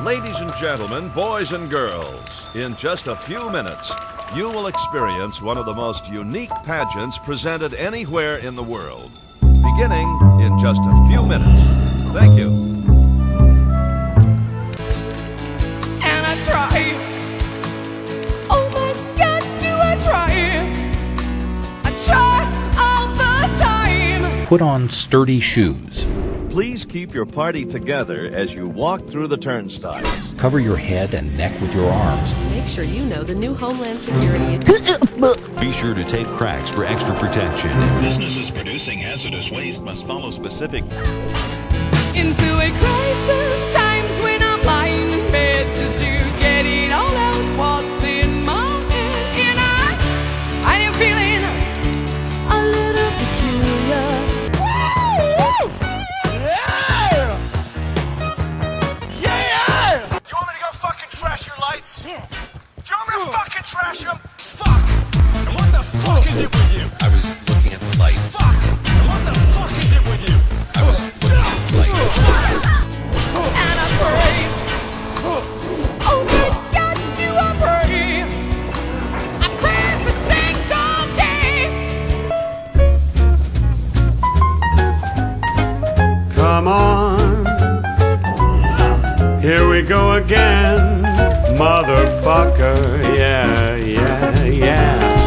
Ladies and gentlemen, boys and girls, in just a few minutes, you will experience one of the most unique pageants presented anywhere in the world. Beginning in just a few minutes. Thank you. And I try. Oh my God, do I try? I try all the time. Put on sturdy shoes. Please keep your party together as you walk through the turnstiles. Cover your head and neck with your arms. Make sure you know the new Homeland Security. Be sure to tape cracks for extra protection. Businesses producing hazardous waste must follow specific. Into a crisis, times when I'm lying in bed just to get it all out. What's in my head? And I am feeling a little peculiar. Trash your lights? Do you want me to fucking trash them? Fuck! And what the fuck is it with you? I was looking at the light. Fuck! And what the fuck is it with you? I was looking at the light. And I pray. Oh my God, do I pray? I pray every single day. Come on, here we go again. Motherfucker, yeah, yeah, yeah.